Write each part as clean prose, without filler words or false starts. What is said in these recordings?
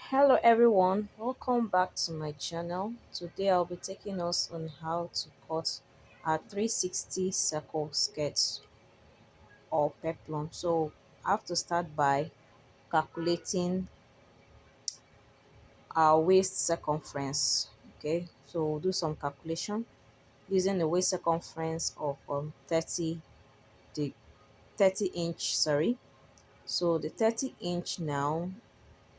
Hello everyone, welcome back to my channel. Today I'll be taking us on how to cut a 360 circle sketch or peplum. So I have to start by calculating our waist circumference. Okay, so we'll do some calculation using the waist circumference of 30 the 30 inch, sorry. So the 30 inch now,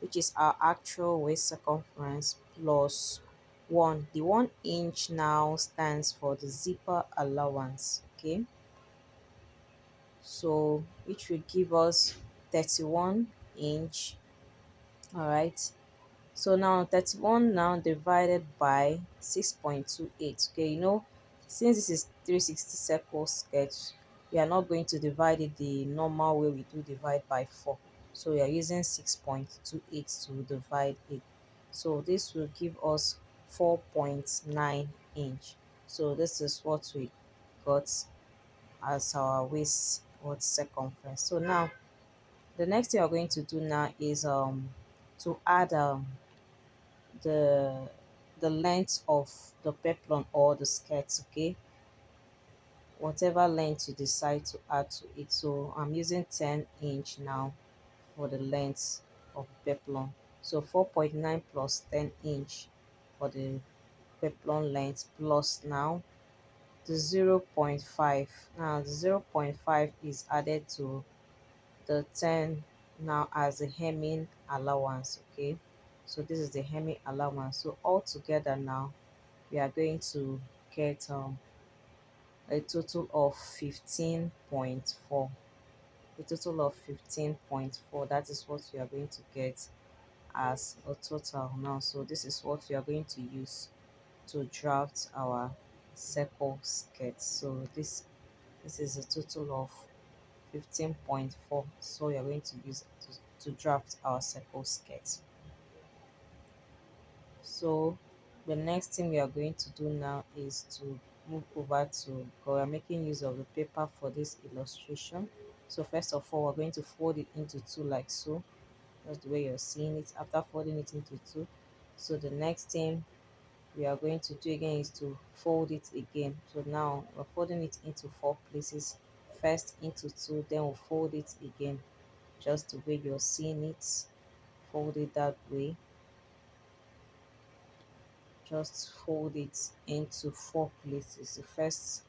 which is our actual waist circumference plus 1. The 1 inch now stands for the zipper allowance, okay? So which will give us 31 inch, all right? So now 31 now divided by 6.28. Okay, since this is 360 circle sketch, we are not going to divide it the normal way we do divide by 4. So we are using 6.28 to divide it. So this will give us 4.9 inch. So this is what we got as our waist or circumference. So now the next thing we're going to do now is to add the the length of the peplum or the skirt, okay, whatever length you decide to add to it. So I'm using 10 inch now for the length of peplum. So 4.9 plus 10 inch for the peplum length plus now the 0.5. Now the 0.5 is added to the 10 now as the hemming allowance, okay. So this is the hemming allowance. So all together now we are going to get a total of 15.4. A total of 15.4. That is what we are going to get as a total now. So this is what we are going to use to draft our circle skirt. So this is a total of 15.4. So we are going to use to draft our circle skirt. So the next thing we are going to do now is to move over to, we are making use of the paper for this illustration. So first of all, we're going to fold it into two like so. That's the way you're seeing it. After folding it into two, so the next thing we are going to do again is to fold it again. So now we're folding it into four places. First into two, then we'll fold it again, just the way you're seeing it. Fold it that way. Just fold it into four places. You first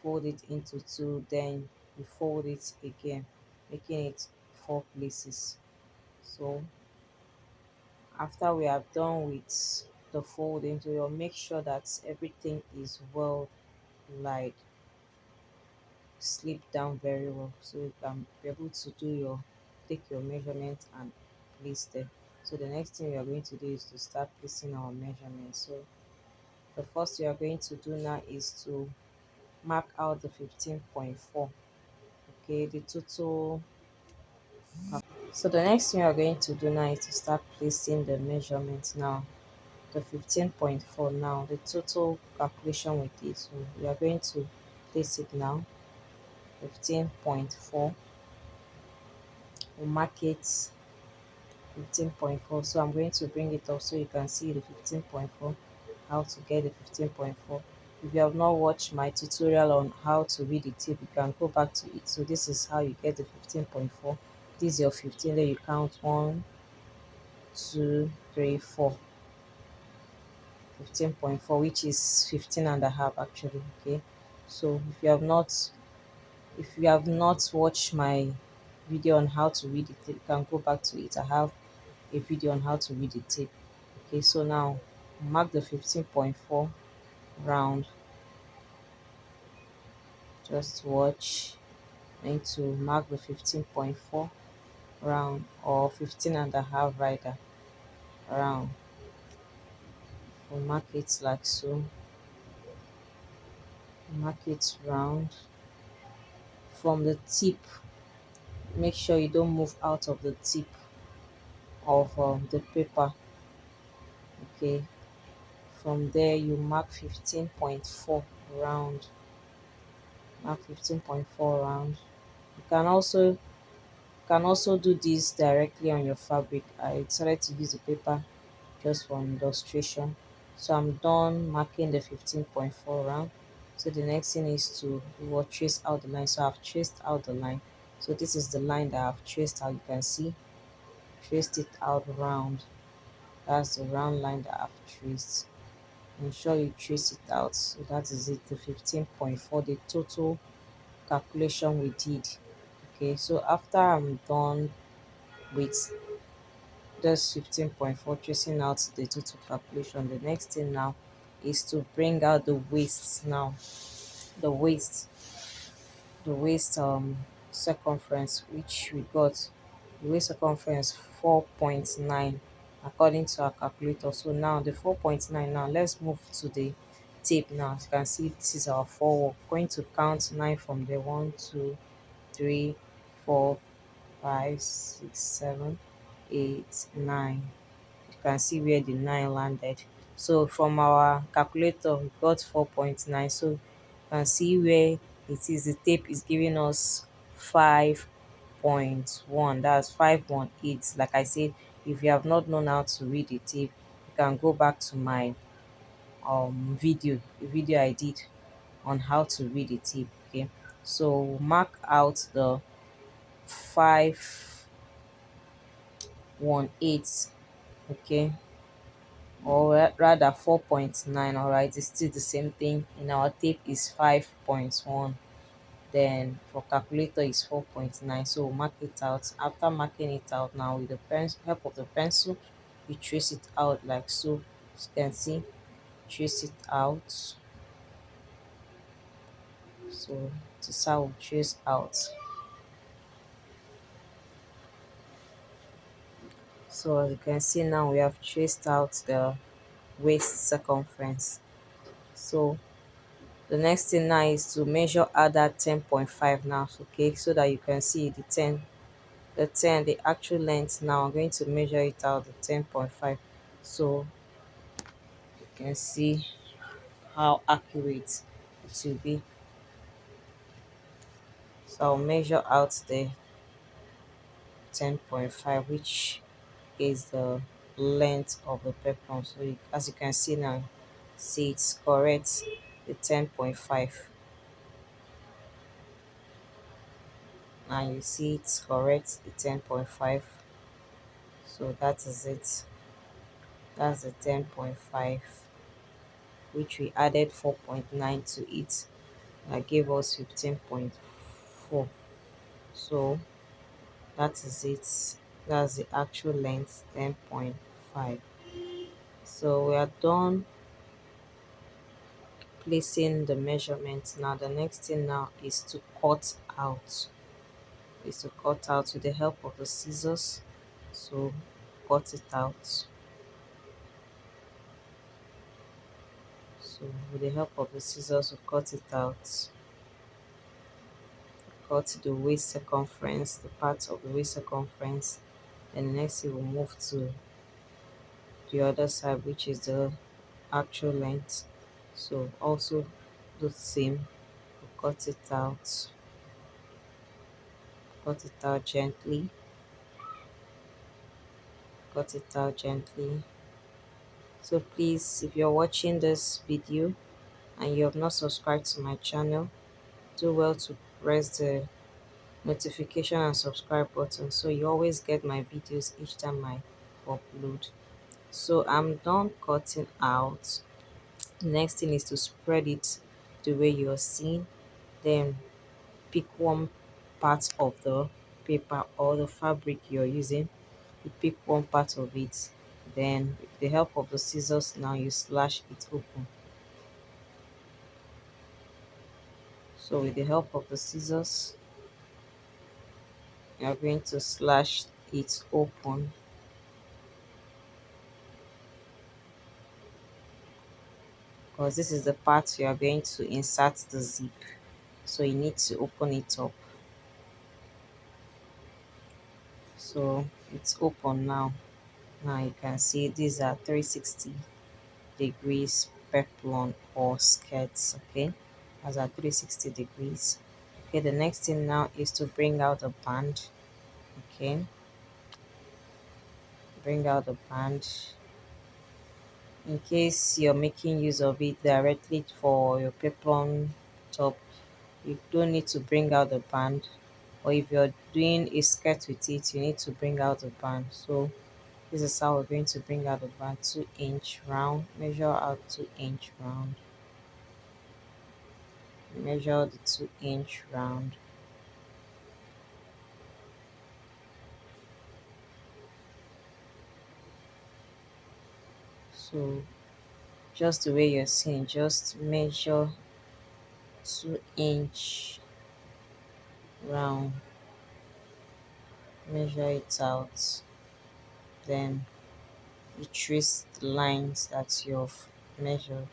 fold it into two, then you fold it again, making it four places. So after we have done with the folding, so you'll make sure that everything is well laid, slip down very well, so you can be able to take your measurement and place them. So the next thing we are going to do is to start placing our measurements. So the first we are going to do now is to mark out the 15.4, okay, the total. So the next thing we are going to do now is to start placing the measurements now. The 15.4 now, the total calculation with it. So we are going to place it now. 15.4. We'll mark it 15.4. So I'm going to bring it up so you can see the 15.4, how to get the 15.4. If you have not watched my tutorial on how to read the tape, you can go back to it. So this is how you get the 15.4. This is your 15, then you count 1, 2, 3, 4. 15.4, which is 15 and a half actually, okay. So if you have not watched my video on how to read the tape, you can go back to it. I have a video on how to read the tape. Okay, so now mark the 15.4 round. Just watch. Going to mark the 15.4 round, or 15 and a half rather, round. We'll mark it like so. Mark it round. From the tip, make sure you don't move out of the tip of the paper, okay. From there you mark 15.4 round. Mark 15.4 round. You can also can also do this directly on your fabric. I decided to use the paper just for illustration. So I'm done marking the 15.4 round. So the next thing is to what trace out the line. So I've traced out the line. So this is the line that I've traced out. You can see traced it out round. That's the round line that I've traced. Ensure you trace it out. So that is it, the 15.4, the total calculation we did. Okay, so after I'm done with this 15.4 tracing out the total calculation, the next thing now is to bring out the waist now. The waist, the waist circumference which we got, the waist circumference 4.9 according to our calculator. So now the 4.9, now let's move to the tape. Now as you can see, this is our 4. We're going to count 9 from there. 1, 2, 3, 4, 5, 6, 7, 8, 9. You can see where the 9 landed. So from our calculator we got 4.9. So you can see where it is. The tape is giving us 5.1. That's 518. Like I said, if you have not known how to read the tape, you can go back to my the video I did on how to read the tape. Okay, so mark out the 518. Okay, or rather 4.9. All right, it's still the same thing. In our tape is 5.1, then for calculator is 4.9. So we'll mark it out. After marking it out, now with the help of the pencil, you trace it out like so. As you can see, trace it out. So this is how we trace out. So as you can see, now we have traced out the waist circumference. So the next thing now is to measure out that 10.5 now, okay, so that you can see the actual length. Now I'm going to measure it out, the 10.5, so you can see how accurate it will be. So I'll measure out the 10.5, which is the length of the peplum. So as you can see now, see it's correct, the 10.5. Now you see it's correct, the 10.5. So that is it. That's the 10.5, which we added 4.9 to it. That gave us 15.4. So that is it. That's the actual length, 10.5. So we are done placing the measurements. Now the next thing now is to cut out. Is to cut out with the help of the scissors. So cut it out. So with the help of the scissors, we cut it out. Cut the waist circumference, the part of the waist circumference. Then the next thing we'll move to the other side, which is the actual length. So also do the same. We'll cut it out gently, cut it out gently. So please, if you're watching this video and you have not subscribed to my channel, do well to press the notification and subscribe button so you always get my videos each time I upload. So I'm done cutting out. The next thing is to spread it the way you're seeing. Then pick one part of the paper or the fabric you're using. You pick one part of it. Then with the help of the scissors, now you slash it open. So with the help of the scissors, you're going to slash it open, because this is the part you are going to insert the zip. So you need to open it up. So it's open now. Now you can see these are 360 degrees peplum or skirts. Okay, as are 360 degrees. Okay, the next thing now is to bring out the band. in, bring out the band. In case you're making use of it directly for your peplum top, you don't need to bring out the band. Or if you're doing a skirt with it, you need to bring out the band. So this is how we're going to bring out the band. 2-inch round, measure out 2-inch round, measure the 2-inch round. So just the way you're seeing, just measure 2-inch round, measure it out, then you trace the lines that you've measured.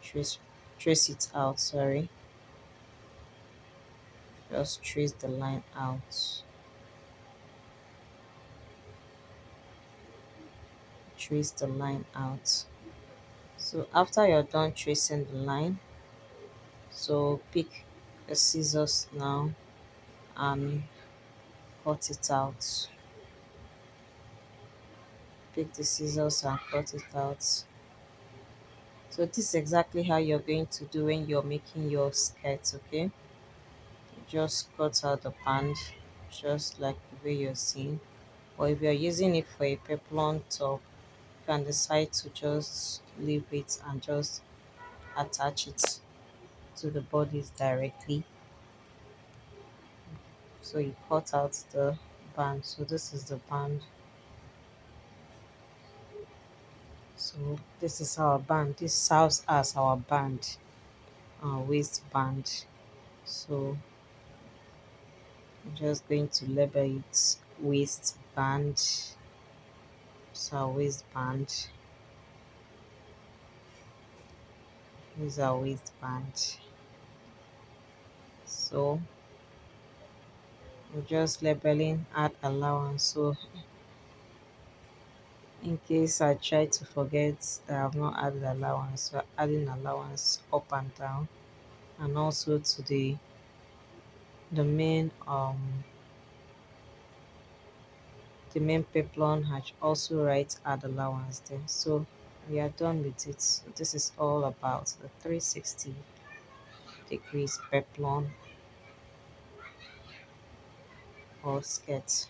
Trace trace it out, sorry. Just trace the line out. Trace the line out. So after you're done tracing the line, so pick a scissors now and cut it out. Pick the scissors and cut it out. So this is exactly how you're going to do when you're making your skirt, okay? Just cut out the band just like the way you're seeing. Or if you're using it for a peplum top, you can decide to just leave it and just attach it to the bodies directly. So you cut out the band. So this is the band. So this is our band. This serves as our band, our waistband. So I'm just going to label it waistband. So our waistband. This is our waistband. So I'm just labeling add allowance. So in case I try to forget that I've not added allowance, so adding allowance up and down, and also to the main peplon has also write add allowance there. So we are done with it. So this is all about the 360 degrees peplon or skirt.